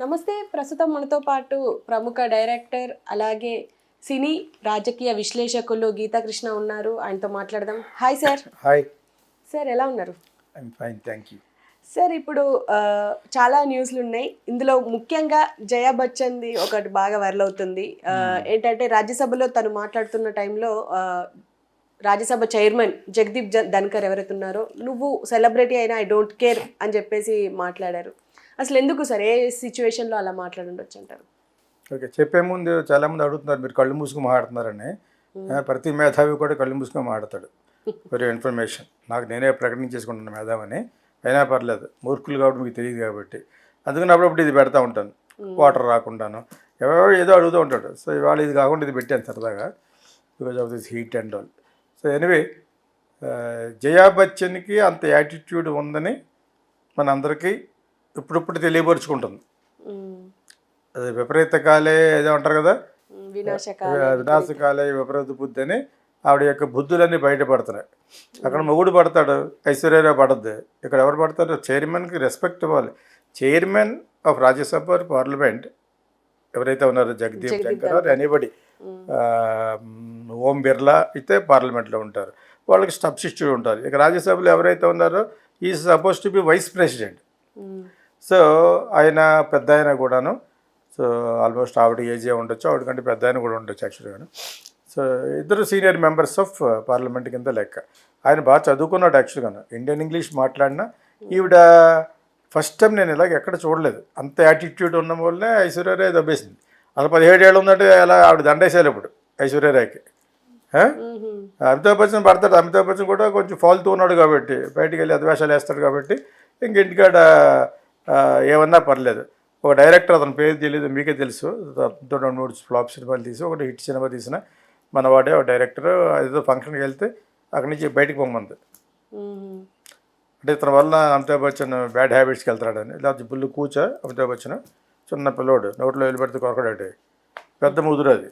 నమస్తే. ప్రస్తుతం మనతో పాటు ప్రముఖ డైరెక్టర్ అలాగే సినీ రాజకీయ విశ్లేషకులు గీతాకృష్ణ ఉన్నారు. ఆయనతో మాట్లాడదాం. Hi sir. హాయ్. సార్ ఎలా ఉన్నారు? I'm fine, thank you. Sir ఇప్పుడు చాలా న్యూస్లు ఉన్నాయి. ఇందులో ముఖ్యంగా జయా బచ్చన్ది ఒకటి బాగా వైరల్ అవుతుంది. ఏంటంటే రాజ్యసభలో తను మాట్లాడుతున్న టైంలో రాజ్యసభ చైర్మన్ జగదీప్ ధన్కర్ ఎవరైతే ఉన్నారో, నువ్వు సెలబ్రిటీ అయినా ఐ డోంట్ కేర్ అని చెప్పేసి మాట్లాడారు. అసలు ఎందుకు సార్, ఏ సిచ్యువేషన్లో అలా మాట్లాడుండొచ్చు అంటారు? ఓకే, చెప్పే ముందు చాలామంది అడుగుతున్నారు మీరు కళ్ళు మూసుకుని మాట్లాడుతున్నారని. ప్రతి మేధావి కూడా కళ్ళు మూసుకొని మాట్లాడతాడు. ఫర్ ఇన్ఫర్మేషన్, నాకు నేనే ప్రకటించేసుకుంటున్నాను మేధావని. అయినా పర్లేదు, మూర్ఖులు కాబట్టి మీకు తెలియదు కాబట్టి. అందుకని అప్పుడప్పుడు ఇది పెడతా ఉంటాను, వాటర్ రాకుండాను. ఎవరో ఏదో అడుగుతూ ఉంటాడు. సో ఇవాళ ఇది కాకుండా ఇది పెట్టాను సరదాగా, because of this heat and all. So anyway, Jaya బచ్చన్కి అంత యాటిట్యూడ్ ఉందని మనందరికీ ఇప్పుడిప్పుడు తెలియపరుచుకుంటుంది. అది విపరీత కాలే ఏదో అంటారు కదా, వినాశకాలే విపరీత బుద్ధి అని ఆవిడ యొక్క బుద్ధులన్నీ బయటపడుతున్నాయి. అక్కడ మొగుడు పడతాడు, ఐశ్వర్యరావు పడద్దు. ఇక్కడ ఎవరు పడతారు? చైర్మన్కి రెస్పెక్ట్ ఇవ్వాలి. చైర్మన్ ఆఫ్ రాజ్యసభ పార్లమెంట్ ఎవరైతే ఉన్నారో, జగదీప్ ధన్కర్ ఆర్ ఎనీబడి, ఓం బిర్లా అయితే పార్లమెంట్లో ఉంటారు, వాళ్ళకి సబ్స్టిట్యూట్ ఉంటారు. ఇక రాజ్యసభలో ఎవరైతే ఉన్నారో ఈ suppose to be vice president. So ఆయన పెద్ద ఆయన కూడాను. సో ఆల్మోస్ట్ ఆవిడ ఏజే ఉండొచ్చు, ఆవిడ కంటే పెద్ద ఆయన కూడా ఉండొచ్చు యాక్చువల్గాను. సో ఇద్దరు సీనియర్ మెంబర్స్ ఆఫ్ పార్లమెంట్ కింద లెక్క. ఆయన బాగా చదువుకున్నాడు యాక్చువల్గాను. ఇండియన్ ఇంగ్లీష్ మాట్లాడినా ఈవిడ ఫస్ట్ టైం నేను ఇలాగ ఎక్కడ చూడలేదు. అంత యాటిట్యూడ్ ఉన్న వల్లనే ఐశ్వర్యరాయ్ దబ్బేసింది. అసలు 17 ఏళ్ళు ఉందంటే అలా ఆవిడ దండేసారు ఇప్పుడు ఐశ్వర్యరాయ్కి. అమితాబ్ బచ్చన్ పడతాడు. అమితాబ్ బచ్చన్ కూడా కొంచెం ఫాల్తూ ఉన్నాడు కాబట్టి, బయటికి వెళ్ళి అధివేశాలు వేస్తాడు కాబట్టి ఇంటికాడ ఏమన్నా పర్లేదు. ఒక డైరెక్టర్, అతని పేరు తెలియదు, మీకే తెలుసు, 2-3 ఫ్లాప్ సినిమాలు తీసి ఒకటి హిట్ సినిమా తీసిన మనవాడే ఒక డైరెక్టర్. ఏదో ఫంక్షన్కి వెళ్తే అక్కడి నుంచి బయటకు పొమ్మంది. అంటే ఇతని వల్ల అమితాబ్ బచ్చన్ బ్యాడ్ హ్యాబిట్స్కి వెళ్తాడని. లేకపోతే బుల్లు కూర్చో అమితాబ్ బచ్చన్, చిన్న పిల్లోడు, నోట్లో వెళ్ళి పెడితే కొరకడాడు, పెద్ద ముదురు. అది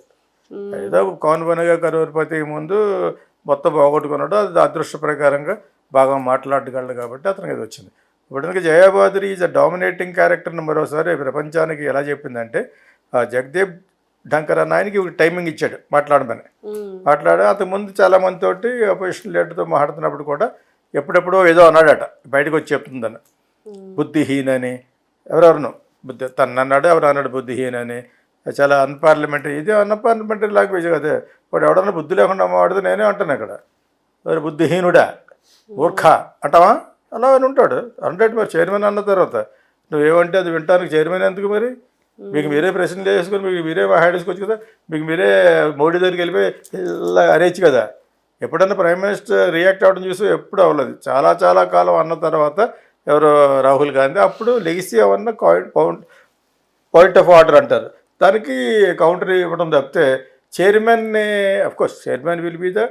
ఏదో కౌన్ బనేగా కరోడ్పతి ముందు మొత్తం పోగొట్టుకున్నాడు. అది అదృష్ట ప్రకారంగా బాగా మాట్లాడగలడు కాబట్టి అతనికి అది వచ్చింది. ఇప్పుడు జయా బాద్రి ఈజ్ అ డామినేటింగ్ క్యారెక్టర్ని మరోసారి ప్రపంచానికి ఎలా చెప్పిందంటే, జగదీప్ ధన్కర్ అన్న ఆయనకి టైమింగ్ ఇచ్చాడు మాట్లాడమని. అంతకుముందు చాలామందితోటి అపోజిషన్ లీడర్తో మాట్లాడుతున్నప్పుడు కూడా ఎప్పుడెప్పుడో ఏదో అన్నాడట, బయటకు వచ్చి చెప్తుందని. బుద్ధిహీనని ఎవరెవరినో బుద్ధి తను అన్నాడు, ఎవరు అన్నాడు బుద్ధిహీనని. చాలా అన్పార్లమెంటరీ, ఇది అన్పార్లమెంటరీ లాంగ్వేజ్ కదా. వాడు ఎవడన్నా బుద్ధి లేకుండా మాట్లాడితే నేనే అంటాను ఇక్కడ, బుద్ధిహీనుడా, మూర్ఖ అంటావా, అలా అని ఉంటాడు. అంటే మరి చైర్మన్ అన్న తర్వాత నువ్వేమంటే అది వింటానికి చైర్మన్ ఎందుకు? మరి మీకు మీరే ప్రశ్నలు వేసుకొని మీకు మీరే మాట్లాడేసుకోవచ్చు కదా. మీకు మీరే మోడీ దగ్గరికి వెళ్ళిపోయి ఇలా అరేచ్చు కదా. ఎప్పుడన్నా ప్రైమ్ మినిస్టర్ రియాక్ట్ అవ్వడం చూసి ఎప్పుడు అవ్వలేదు. చాలా చాలా కాలం అన్న తర్వాత ఎవరో రాహుల్ గాంధీ అప్పుడు లెగిసి ఏమన్నా పాయింట్ ఆఫ్ ఆర్డర్ అంటారు, దానికి కౌంటర్ ఇవ్వడం తప్పితే చైర్మన్ని, of course chairman will be the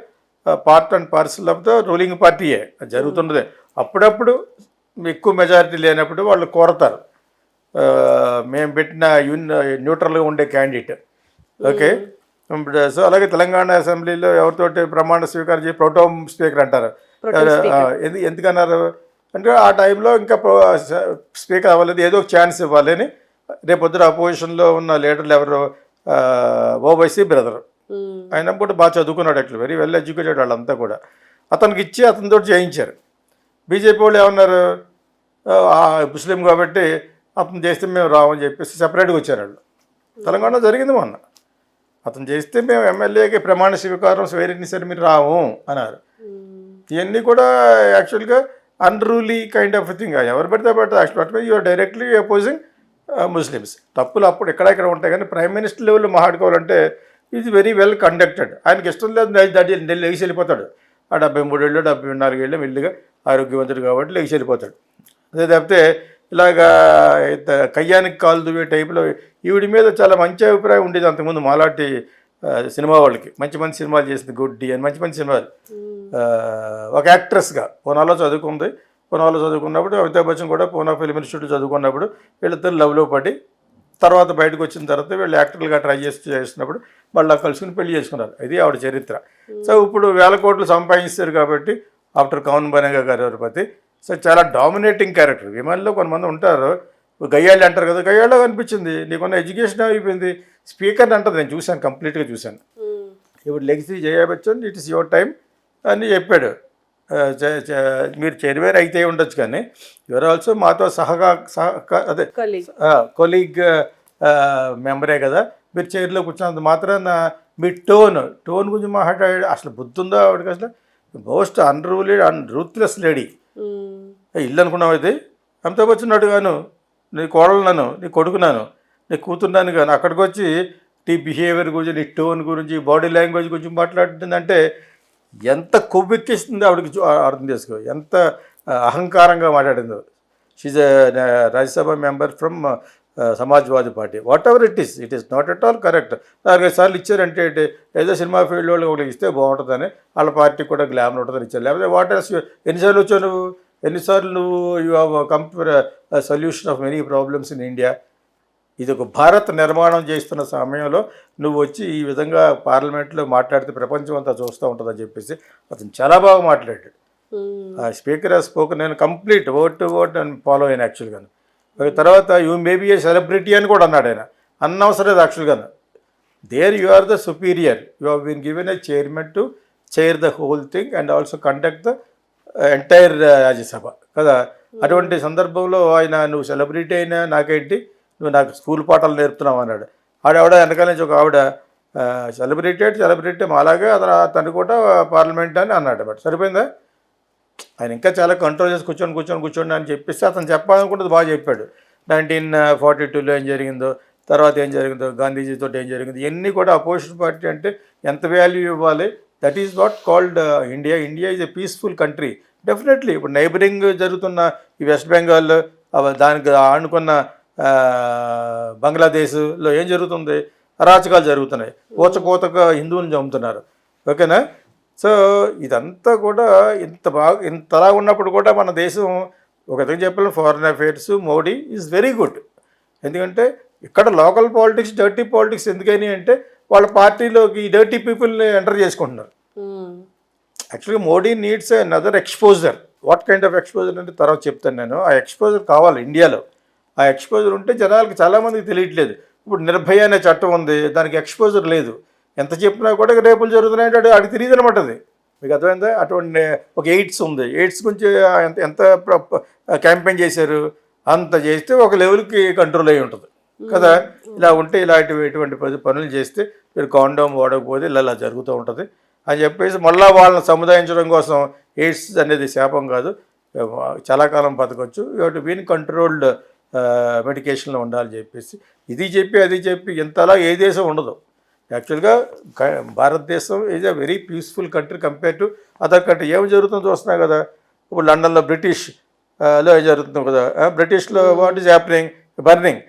part and parcel of the ruling పార్టీయే, అది జరుగుతున్నదే. అప్పుడప్పుడు ఎక్కువ మెజారిటీ లేనప్పుడు వాళ్ళు కోరతారు, మేము పెట్టిన న్యూట్రల్గా ఉండే క్యాండిడేట్. ఓకే, సో అలాగే తెలంగాణ అసెంబ్లీలో ఎవరితోటి ప్రమాణ స్వీకారం చేసి ప్రోటోమ్ స్పీకర్ అంటారు. ఎందుకన్నారు అంటే ఆ టైంలో ఇంకా స్పీకర్ అవ్వలేదు, ఏదో ఒక ఛాన్స్ ఇవ్వాలి అని. రేపొద్దున అపోజిషన్లో ఉన్న లీడర్లు ఎవరు, ఓవైసీ బ్రదర్, ఆయన కూడా బాగా చదువుకున్నాడు, యాక్చువల్ వెరీ వెల్ ఎడ్యుకేటెడ్ వాళ్ళంతా కూడా. అతనికి ఇచ్చి అతనితో చేయించారు. బీజేపీ వాళ్ళు ఏమన్నారు, ముస్లిం కాబట్టి అతను చేస్తే మేము రావని చెప్పేసి సపరేట్గా వచ్చారు వాళ్ళు. తెలంగాణ జరిగింది మొన్న, అతను చేస్తే మేము ఎమ్మెల్యేకి ప్రమాణ స్వీకారం స్వేరిని సరే మీరు రావు అన్నారు. ఇవన్నీ కూడా యాక్చువల్గా అన్రూలీ కైండ్ ఆఫ్ థింగ్. ఎవరు పెడితే పెడతారు, actual you're directly opposing Muslims. తప్పులు అప్పుడు ఎక్కడెక్కడ ఉంటాయి, కానీ ప్రైమ్ మినిస్టర్ లెవెల్లో మాట్లాడుకోవాలంటే ఈజ్ వెరీ వెల్ కండక్టెడ్. ఆయనకి ఇష్టం లేదు లెగిసి వెళ్ళిపోతాడు. ఆ 73 ఏళ్ళు 74 ఏళ్ళు మెల్లిగా ఆరోగ్యవంతుడు కాబట్టి లెగిసి వెళ్ళిపోతాడు. అదే తప్పితే ఇలాగా కయ్యానికి కాలు దువ్వే టైపులో ఈవిడి మీద చాలా మంచి అభిప్రాయం ఉండేది అంతకుముందు మాలాంటి సినిమా వాళ్ళకి. మంచి మంచి సినిమాలు చేసింది, గుడ్డి అని మంచి మంచి సినిమాలు. ఒక యాక్ట్రెస్గా పూనాలో చదువుకుంది. పూనాలో చదువుకున్నప్పుడు అమితాబ్ బచ్చన్ కూడా పూనా ఫిల్మ్ ఇన్స్టిట్యూట్ చదువుకున్నప్పుడు వీళ్ళిద్దరు లవ్లో పడి తర్వాత బయటకు వచ్చిన తర్వాత వీళ్ళు యాక్టర్లుగా ట్రై చేస్తున్నప్పుడు మళ్ళీ కలుసుకుని పెళ్లి చేసుకున్నారు. ఇది ఆవిడ చరిత్ర. సో ఇప్పుడు 1000 కోట్లు సంపాదిస్తారు కాబట్టి ఆఫ్టర్ కౌన్ బనేగా కరోడ్పతి. సో చాలా డామినేటింగ్ క్యారెక్టర్. విమన్లో కొంతమంది ఉంటారు, గయ్యాళ్ళు అంటారు కదా, గయ్యాళ్ళ అనిపించింది. నీకున్న ఎడ్యుకేషన్ అయిపోయింది. స్పీకర్ని అంటది, నేను చూశాను, కంప్లీట్గా చూశాను. ఇప్పుడు legacy Jaya Bachchan, it is your time అని చెప్పాడు. మీరు చైర్మన్ అయితే ఉండొచ్చు, కానీ యువర్ ఆల్సో మాతో అదే కొలీగ్ మెంబరే కదా, మీరు చైర్లో కూర్చున్నంత మాత్రాన మీ టోన్ గురించి మాట్లాడాడు. అసలు బుద్ధి ఉందో ఆవిడకి? అసలు మోస్ట్ అన్రూలెడ్ రూత్లెస్ లేడీ. ఇల్లు అనుకున్నావు అయితే, అమితాబ్ బచ్చన్ అడుగాను, నీ కోడలున్నాను, నీ కొడుకున్నాను, నీ కూతున్నాను కానీ అక్కడికి వచ్చి నీ బిహేవియర్ గురించి, నీ టోన్ గురించి, బాడీ లాంగ్వేజ్ గురించి మాట్లాడుతుందంటే ఎంత కొవ్వెక్కిస్తుంది ఆవిడకి అర్థం చేసుకో, ఎంత అహంకారంగా మాట్లాడిందో. She's Rajya Sabha member from Samajwadi party. Whatever it is not at all correct. 4-5 సార్లు ఇచ్చారంటే ఏదో సినిమా ఫీల్డ్ వాళ్ళు ఒకటి ఇస్తే బాగుంటుందని, వాళ్ళ పార్టీ కూడా గ్లామర్ ఉంటుందని ఇచ్చారు. లేకపోతే వాట్ ఎల్స్? ఎన్నిసార్లు వచ్చావు నువ్వు? ఎన్నిసార్లు నువ్వు you have come for solution of many problems in India? ఇది ఒక భారత్ నిర్మాణం చేస్తున్న సమయంలో నువ్వు వచ్చి ఈ విధంగా పార్లమెంట్లో మాట్లాడితే ప్రపంచం అంతా చూస్తూ ఉంటుందని చెప్పేసి అతను చాలా బాగా మాట్లాడాడు. ఆ స్పీకర్ స్పోకెన్, నేను కంప్లీట్ వర్డ్ టు వర్డ్ అని ఫాలో అయిన యాక్చువల్గా. తర్వాత యూ మేబీ ఏ సెలబ్రిటీ అని కూడా అన్నాడు ఆయన. అనవసరం లేదు యాక్చువల్గా. There you are the superior, you have been given a chairman to chair the whole thing and also conduct the entire Rajya Sabha కదా. అటువంటి సందర్భంలో ఆయన, నువ్వు సెలబ్రిటీ అయినా నాకేంటి, నువ్వు నాకు స్కూల్ పాఠాలు నేర్పుతున్నావు అన్నాడు. ఆవిడ వెనకాల నుంచి ఒక ఆవిడ సెలబ్రిటీ అలాగే తను కూడా పార్లమెంట్ అని అన్నాడు. బట్ సరిపోయిందా? ఆయన ఇంకా చాలా కంట్రోల్ చేసి కూర్చోండి అని చెప్పేసి అతను చెప్పాలనుకుంటుంది బాగా చెప్పాడు. 1942లో ఏం జరిగిందో, తర్వాత ఏం జరిగిందో, గాంధీజీతో ఏం జరిగిందో, ఇవన్నీ కూడా అపోజిషన్ పార్టీ అంటే ఎంత వాల్యూ ఇవ్వాలి. That is what called India. India is a peaceful country. Definitely ఇప్పుడు నైబరింగ్ జరుగుతున్న ఈ వెస్ట్ బెంగాల్, దానికి ఆనుకున్న బంగ్లాదేశ్లో ఏం జరుగుతుంది? అరాచకాలు జరుగుతున్నాయి. కోతగా హిందువులను చంపుతున్నారు. ఓకేనా? సో ఇదంతా కూడా ఇంతలా ఉన్నప్పుడు కూడా మన దేశం ఒక విధంగా చెప్పాలి, foreign affairs Modi is very good. ఎందుకంటే ఇక్కడ లోకల్ పాలిటిక్స్, డర్టీ పాలిటిక్స్ ఎందుకని అంటే వాళ్ళ పార్టీలోకి ఈ డర్టీ పీపుల్ని ఎంటర్ చేసుకుంటున్నారు. యాక్చువల్గా Modi needs another exposure. What kind of exposure అంటే తర్వాత చెప్తాను నేను. ఆ ఎక్స్పోజర్ కావాలి ఇండియాలో. ఆ ఎక్స్పోజర్ ఉంటే జనాలకు చాలామందికి తెలియట్లేదు. ఇప్పుడు నిర్భయ అనే చట్టం ఉంది, దానికి ఎక్స్పోజర్ లేదు. ఎంత చెప్పినా కూడా రేపులు జరుగుతున్నాయంటే అడిగి తెలియదు అనమాట. అది మీకు అర్థమైందా? అటువంటి ఒక ఎయిడ్స్ ఉంది, ఎయిడ్స్ గురించి ఎంత క్యాంపెయిన్ చేశారు, అంత చేస్తే ఒక లెవెల్కి కంట్రోల్ అయ్యి ఉంటుంది కదా. ఇలా ఉంటే ఇటువంటి పనులు చేస్తే మీరు కాండోమ్ వాడకపోతే ఇలా జరుగుతూ ఉంటుంది అని చెప్పేసి మళ్ళీ వాళ్ళని సముదాయించడం కోసం ఎయిడ్స్ అనేది శాపం కాదు, చాలా కాలం బతకొచ్చు, ఇటు బీన్ కంట్రోల్డ్ మెడికేషన్లో ఉండాలని చెప్పేసి ఇది చెప్పి అది చెప్పి ఇంతలా ఏ దేశం ఉండదు. యాక్చువల్గా భారతదేశం is a very peaceful country compare to other country. ఏమి జరుగుతుందో చూస్తున్నాయి కదా. ఇప్పుడు లండన్లో బ్రిటిష్లో ఏం జరుగుతుందో కదా. బ్రిటిష్లో what is happening? Burning.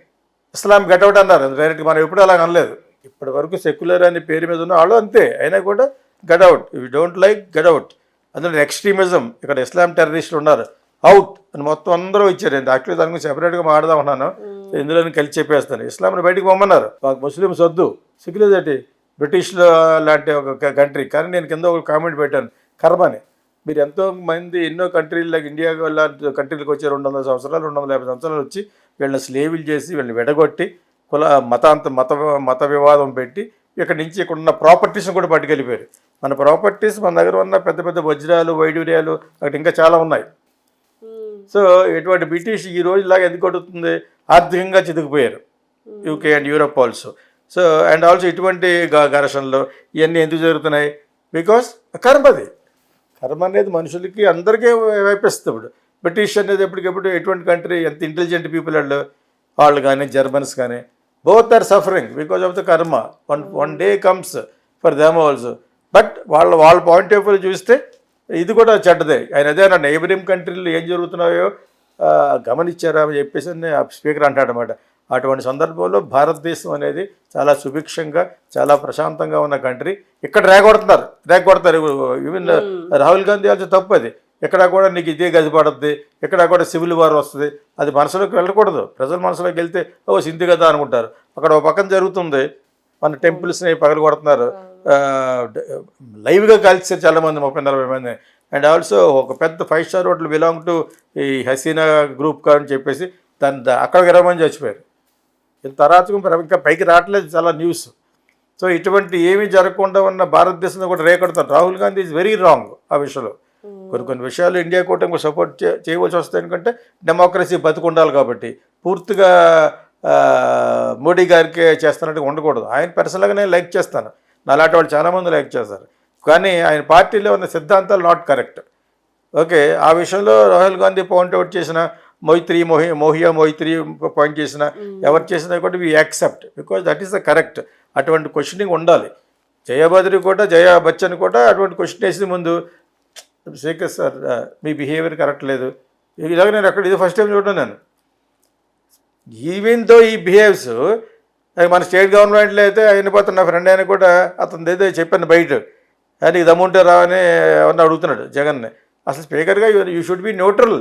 Islam get out అన్నారు డైరెక్ట్గా. మనం ఎప్పుడు అలా అనలేదు. ఇప్పటి వరకు సెక్యులర్ అనే పేరు మీద ఉన్న వాళ్ళు అంతే, అయినా కూడా గెటౌట్. ఇవి డోంట్ లైక్ గెటౌట్. అందులో ఎక్స్ట్రీమిజం, ఇక్కడ ఇస్లాం టెర్రరిస్టులు ఉన్నారు, అవుట్ అని మొత్తం అందరూ ఇచ్చారు. యాక్చువల్లీ దాని గురించి సెపరేట్గా మాట్లాడదాం ఉన్నాను, ఇందులో కలిసి చెప్పేస్తాను. ఇస్లాంని బయటకు పొమ్మన్నారు, మాకు ముస్లిమ్స్ వద్దు. సిగ్గులేదటి బ్రిటిష్లో లాంటి ఒక కంట్రీ. కానీ నేను కింద ఒక కామెంట్ పెట్టాను, కర్మని. మీరు ఎంతో మంది ఎన్నో కంట్రీలకు, ఇండియా లాంటి కంట్రీలకు వచ్చి 200 సంవత్సరాలు 250 సంవత్సరాలు వచ్చి వీళ్ళని స్లేవిల్ చేసి వీళ్ళని విడగొట్టి మత వివాదం పెట్టి ఇక్కడ నుంచి ఇక్కడ ఉన్న ప్రాపర్టీస్ని కూడా పట్టుకెళ్ళిపోయారు. మన ప్రాపర్టీస్ మన దగ్గర ఉన్న పెద్ద పెద్ద వజ్రాలు, వైడూర్యాలు అక్కడ ఇంకా చాలా ఉన్నాయి. సో ఎటువంటి బ్రిటిష్ ఈ రోజులాగా ఎందుకు కొడుతుంది? ఆర్థికంగా చితికిపోయారు UK and Europe also. So and also ఇటువంటి ఘర్షణలు ఇవన్నీ ఎందుకు జరుగుతున్నాయి? బికాస్ కర్మది. కర్మ అనేది మనుషులకి అందరికీ వైపిస్తుంది. ఇప్పుడు బ్రిటిష్ అనేది ఎప్పటికెప్పుడు ఎటువంటి కంట్రీ, ఎంత ఇంటెలిజెంట్ పీపుల్ వాళ్ళు కానీ జర్మన్స్ కానీ both are suffering because of the karma. One day comes for them also. But వాళ్ళ పాయింట్ ఆఫ్ వ్యూ చూస్తే ఇది కూడా చెడ్డదే. ఆయన అదే నా నైబరింగ్ కంట్రీలో ఏం జరుగుతున్నాయో గమనించారా అని చెప్పేసి స్పీకర్ అంటాడనమాట. అటువంటి సందర్భంలో భారతదేశం అనేది చాలా సుభిక్షంగా, చాలా ప్రశాంతంగా ఉన్న కంట్రీ. ఇక్కడ రేగొడతారు. ఈవెన్ రాహుల్ గాంధీ ఆల్సో తప్పు అది. ఎక్కడా కూడా నీకు ఇదే గది పడుద్ది, ఎక్కడా కూడా సివిల్ వార్ వస్తుంది, అది మనసులోకి వెళ్ళకూడదు. ప్రజల మనసులోకి వెళ్తే సింధు కదా అనుకుంటారు. అక్కడ ఒక పక్కన జరుగుతుంది, మన టెంపుల్స్ని పగలు కొడుతున్నారు, లైవ్గా కాల్చారు చాలామంది, 30-40 మంది. అండ్ ఆల్సో ఒక పెద్ద 5 స్టార్ హోటల్ బిలాంగ్ టు ఈ హసీనా గ్రూప్ అని చెప్పేసి అక్కడికి రమ్మని చచ్చిపోయారు. ఇంత అరాచకం ఇంకా పైకి రావట్లేదు చాలా న్యూస్. సో ఇటువంటి ఏమీ జరగకుండా ఉన్న భారతదేశంలో కూడా రేకొడతారు. Rahul Gandhi is very wrong ఆ విషయంలో. కొన్ని విషయాలు ఇండియా కూటమికి సపోర్ట్ చేయవలసి వస్తుంది. ఎందుకంటే డెమోక్రసీ బతికుండాలి కాబట్టి. పూర్తిగా మోడీ గారికి చేస్తున్నట్టుగా ఉండకూడదు. ఆయన పర్సనల్గా నేను లైక్ చేస్తాను, నాలాంటి వాళ్ళు చాలామంది లైక్ చేస్తారు. కానీ ఆయన పార్టీలో ఉన్న సిద్ధాంతాలు నాట్ కరెక్ట్. ఓకే, ఆ విషయంలో రాహుల్ గాంధీ పాయింట్అవుట్ చేసిన మోహియా మొయిత్రీ పాయింట్ చేసిన ఎవరు చేసినా కూడా we accept, because that is the correct. అటువంటి క్వశ్చనింగ్ ఉండాలి. జయా బచ్చన్ కూడా అటువంటి క్వశ్చన్ వేసిన ముందు, శేఖర్ సార్ మీ బిహేవియర్ కరెక్ట్ లేదు, ఇలాగ నేను అక్కడ ఇది ఫస్ట్ టైం చూడడం నేను. ఈవెన్ దో ఈ బిహేవ్స్ మన స్టేట్ గవర్నమెంట్లో అయితే ఆయన పోతున్న నా ఫ్రెండ్ ఆయన కూడా అతను ఏదో చెప్పాను బయట, నీకు దమ్ముంటే రా అని ఎవరిని అడుగుతున్నాడు జగన్ని. అసలు స్పీకర్గా you should be neutral.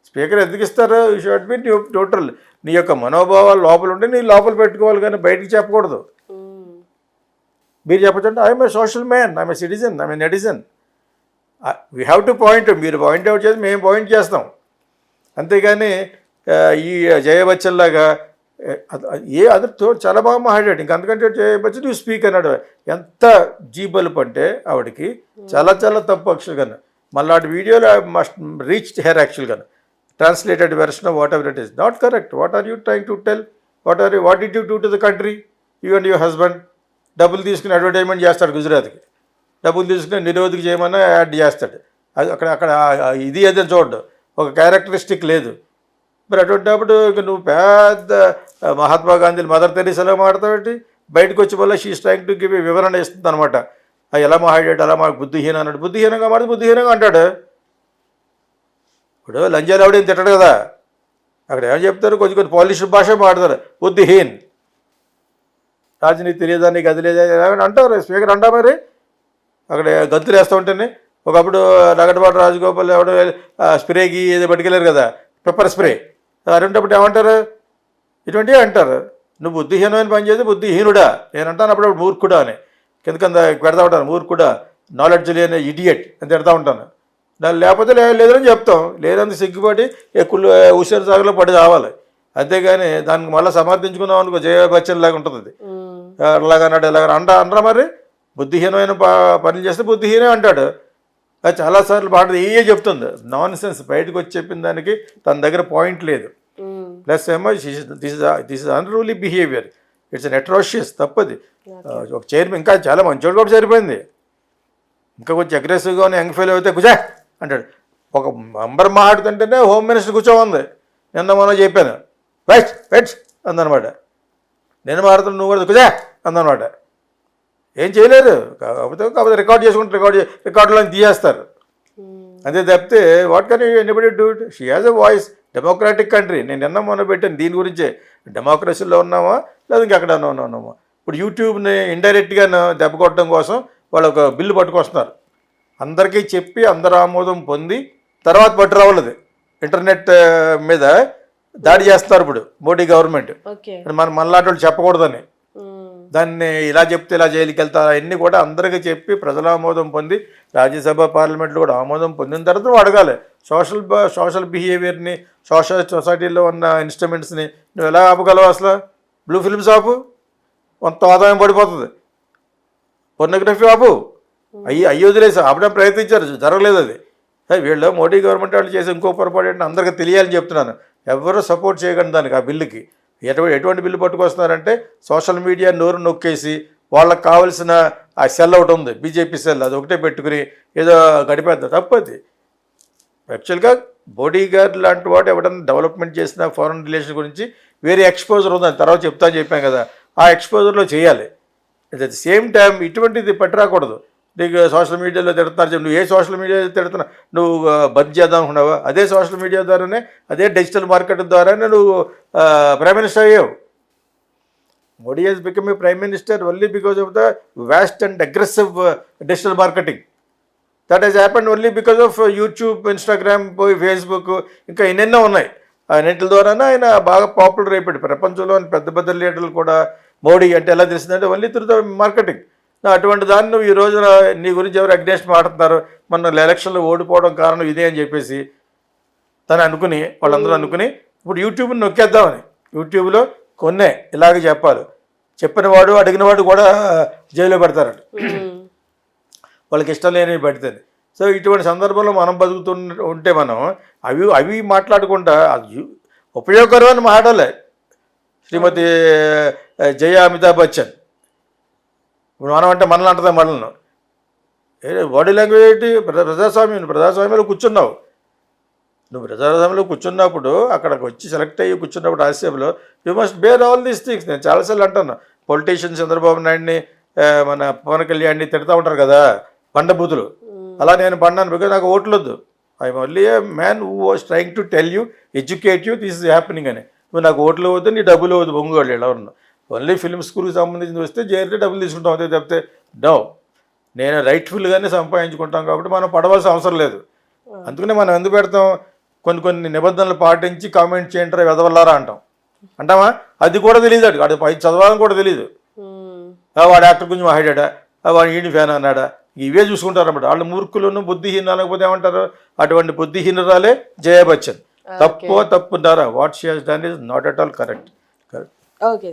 Speaker ఎందుకు ఇస్తారు? You should be neutral. నీ యొక్క మనోభావాలు లోపల ఉంటే నీ లోపల పెట్టుకోవాలి, కానీ బయటికి చెప్పకూడదు. మీరు చెప్పచ్చంటే I'm a social man, I'm a citizen, I'm a netizen. We have to point. మీరు పాయింట్ అవుట్ చేసి మేము పాయింట్ చేస్తాం. అంతేగాని ఈ జయ బచ్చన్ లాగా అదర్ చాలా బాగా మాట్లాడాడు. ఇంక అందుకంటే జయ బచ్చన్ యూ స్పీక్ అన్నాడు. ఎంత జీబలుపు అంటే ఆవిడకి చాలా చాలా తప్పు యాక్చువల్గా. మళ్ళీ ఆ వీడియోలో మస్ట్ రీచ్ హెయిర్ యాక్చువల్గా. Translated version of whatever it is not correct. What are you trying to tell? What did you do to the country? You and your husband డబ్బులు తీసుకుని అడ్వర్టైజ్మెంట్ చేస్తాడు గుజరాత్కి. డబ్బులు తీసుకుని నిరోధకు చేయమన్నా యాడ్ చేస్తాడు. అది అక్కడ ఇది ఏదో చూడడు, ఒక క్యారెక్టరిస్టిక్ లేదు. మరి అటువంటిప్పుడు నువ్వు పెద్ద మహాత్మా గాంధీ మదర్ తెరీసాలో మాట్లాడతావు. బయటకు వచ్చి వల్ల షీ స్ట్రైంగ్ టు గివ్ వివరణ ఇస్తుంది అనమాట. ఎలా మాట్లాడాడు, అలా మాకు బుద్ధిహీనం అన్నాడు. బుద్ధిహీనంగా మాట్లాడి బుద్ధిహీనంగా అంటాడు. ఇప్పుడు లంజాలు ఆవిడేం తిట్టడు కదా. అక్కడ ఏమని చెప్తారు, కొంచెం పాలిష్ భాష మాట్లాడతారు. బుద్ధిహీన్, రాజనీతి తెలియదా, నీకు అది లేదా అంటారు. స్పీకర్ అంటా మరి అక్కడ గంతులు వేస్తూ ఉంటేనే. ఒకప్పుడు నగటపాటి రాజగోపాల్ ఎవడో స్ప్రేకి ఏదో పట్టుకెళ్ళారు కదా, పెప్పర్ స్ప్రే. అటువంటిప్పుడు ఏమంటారు? ఇటువంటివి అంటారు. నువ్వు బుద్ధిహీనమైన పని చేసి బుద్ధిహీనుడా. నేను అంటాను అప్పుడప్పుడు మూర్ఖుడా అని. కింద పెడతా ఉంటాను, మూర్ఖుడా, నాలెడ్జ్ లేని ఇడియట్ అని తిడతా ఉంటాను. లేకపోతే లేదని చెప్తాం. లేదంత సిగ్గుపడి ఎక్కువ హుషారు సాగర్లో పడి రావాలి. అంతేగాని దానికి మళ్ళీ సమర్థించుకుందాం అనుకో జయ బచ్చన్ లాగా ఉంటుంది. అది అలాగన్నాడు ఇలాగ అనరా మరి. బుద్ధిహీనమైన పనులు చేస్తే బుద్ధిహీనం అంటాడు. అది చాలాసార్లు పాటది ఏ చెప్తుంది. నాన్ సెన్స్ బయటకు వచ్చి చెప్పిన దానికి తన దగ్గర పాయింట్ లేదు. ప్లస్ ఏమో this is unruly behaviour. It's an atrocious. తప్పది. ఒక చైర్మన్ ఇంకా చాలా మంచోడు కూడా సరిపోయింది. ఇంకా కొంచెం అగ్రెసివ్గా యంగ్ ఫెయిల్ అయితే కుజా అంటాడు. ఒక మెంబర్ మాట్లాడుతుంటేనే హోమ్ మినిస్టర్ కూర్చోమంది. నిన్న మనం చెప్పాను రైట్ అందనమాట. నేను మాట్లాడుతున్నా నువ్వు కూడా కుజా అందనమాట. ఏం చేయలేరు. కాకపోతే రికార్డులో తీయేస్తారు. అంతే తప్పితే what can anybody do it? She has a voice. Democratic country. నేను నిన్న మొన్న పెట్టాను దీని గురించే. డెమోక్రసీలో ఉన్నామా లేదా ఇంకెక్కడన్నా ఉన్నామా? ఇప్పుడు యూట్యూబ్ని ఇండైరెక్ట్గా దెబ్బ కొట్టడం కోసం వాళ్ళు ఒక బిల్లు పట్టుకొస్తున్నారు. అందరికీ చెప్పి అందరు ఆమోదం పొంది తర్వాత పట్టు రావాలది. ఇంటర్నెట్ మీద దాడి చేస్తారు ఇప్పుడు మోడీ గవర్నమెంట్. మనలాంటి వాళ్ళు చెప్పకూడదని. దాన్ని ఇలా చెప్తే ఇలా జైలుకి వెళ్తారు. అవన్నీ కూడా అందరికీ చెప్పి ప్రజల ఆమోదం పొంది రాజ్యసభ పార్లమెంట్లో కూడా ఆమోదం పొందిన తర్వాత నువ్వు అడగాలి. సోషల్ బిహేవియర్ని, సొసైటీలో ఉన్న ఇన్స్ట్రుమెంట్స్ని నువ్వు ఎలా ఆపగలవు? అసలు బ్లూ ఫిల్మ్స్ ఆపు, కొంత ఆదాయం పడిపోతుంది. పొర్నోగ్రఫీ ఆపు, అయ్యి వదిలేసి ఆపడం ప్రయత్నించారు, జరగలేదు అది. వీళ్ళు మోడీ గవర్నమెంట్ వాళ్ళు చేసి ఇంకో పొరపాటు ఏంటంటే అందరికీ తెలియాలని చెప్తున్నాను. ఎవరు సపోర్ట్ చేయకండి దానికి. ఆ బిల్లుకి ఎటువంటి బిల్లు పట్టుకొస్తున్నారంటే సోషల్ మీడియా నోరు నొక్కేసి వాళ్ళకి కావాల్సిన ఆ సెల్ ఒకటి ఉంది, బీజేపీ సెల్, అది ఒకటే పెట్టుకుని ఏదో గడిపేద్దాం. తప్పది. యాక్చువల్గా మోడీ గారు లాంటి వాడు ఎవడన్నా డెవలప్మెంట్ చేసిన ఫారెన్ రిలేషన్ గురించి వేరే ఎక్స్పోజర్ ఉందని తర్వాత చెప్పాం కదా, ఆ ఎక్స్పోజర్లో చేయాలి. అట్ ద సేమ్ టైం ఇటువంటిది పట్టురాకూడదు. నీకు సోషల్ మీడియాలో తిడుతున్నారు, నువ్వు ఏ సోషల్ మీడియా తిడుతున్నా నువ్వు బంద్ చేద్దాం అనుకున్నావా? అదే సోషల్ మీడియా ద్వారానే, అదే డిజిటల్ మార్కెట్ ద్వారానే నువ్వు ప్రైమ్ మినిస్టర్ అయ్యావు. Modi he's become a prime minister only because of the vast and aggressive digital marketing. That he's happened only because of YouTube, Instagram, Facebook, ఇంకా ఎన్నెన్నో ఉన్నాయి. ఆ నెట్ల ద్వారానే ఆయన బాగా పాపులర్ అయిపోయాడు. ప్రపంచంలోని పెద్ద పెద్ద లీడర్లు కూడా మోడీ అంటే ఎలా తెలిసిందంటే ఓన్లీ త్రూ ద మార్కెటింగ్. అటువంటి దాన్ని నువ్వు ఈ రోజున నీ గురించి ఎవరు అగ్నేస్ట్ మాట్లాడుతున్నారు, మన ఎలక్షన్లో ఓడిపోవడం కారణం ఇదే అని చెప్పేసి తను అనుకుని వాళ్ళందరూ అనుకుని ఇప్పుడు యూట్యూబ్ని నొక్కేద్దామని, యూట్యూబ్లో కొన్నే ఇలాగ చెప్పాలి, చెప్పిన వాడు అడిగిన వాడు కూడా జైల్లో పెడతారట, వాళ్ళకి ఇష్టం లేనివి పెడితే. సో ఇటువంటి సందర్భంలో మనం బతుకుతూ ఉంటే మనం అవి మాట్లాడకుండా అది ఉపయోగకరమైన మాటలే. శ్రీమతి జయ అమితాబ్ బచ్చన్ ఇప్పుడు మనం అంటే మనల్ని అంటుందా, మనల్ని బాడీ లాంగ్వేజ్ ఏంటి, ప్రజాస్వామ్యంలో కూర్చున్నావు నువ్వు, ప్రజాస్వామ్యంలో కూర్చున్నప్పుడు అక్కడికి వచ్చి సెలెక్ట్ అయ్యి కూర్చున్నప్పుడు రాజ్యసభలో you must bear all these things. నేను చాలాసార్లు అంటాను, పొలిటీషియన్స్ చంద్రబాబు నాయుడిని మన పవన్ కళ్యాణ్ని తిడతా ఉంటారు కదా బండబూతులు, అలా నేను పడ్డాను. బికాజ్ నాకు ఓట్లు వద్దు, I'm only A man who was trying to tell you, educate you, this is happening అని. నువ్వు నాకు ఓట్లు వద్దు, నీ డబ్బులు వద్దు, బొంగుగాళ్ళు ఎలా ఉన్నా, ఓన్లీ ఫిల్మ్ స్కూల్కి సంబంధించి వస్తే చేరితే డబ్బులు తీసుకుంటాం అంతే తప్పితే నో, నేను రైట్ఫుల్గానే సంపాదించుకుంటాం కాబట్టి మనం పడవలసిన అవసరం లేదు. అందుకనే మనం ఎందుకు పెడతాం, కొన్ని నిబంధనలు పాటించి కామెంట్ చేయంటారా వెదవల్లారా అంటామా, అది కూడా తెలియదు, వాడు పై చదవాలని కూడా తెలియదు. వాడు యాక్టర్ గురించి మాట్లాడా, వాడు ఈయన ఫ్యాన్ అన్నాడా, ఇవే చూసుకుంటారు అన్నమాట. వాళ్ళు మూర్ఖులను బుద్ధిహీన అనకపోతే ఏమంటారు, అటువంటి బుద్ధిహీనరాలే జయ బచ్చన్. తప్పున్నారా, what she has done is not at all correct. Okay.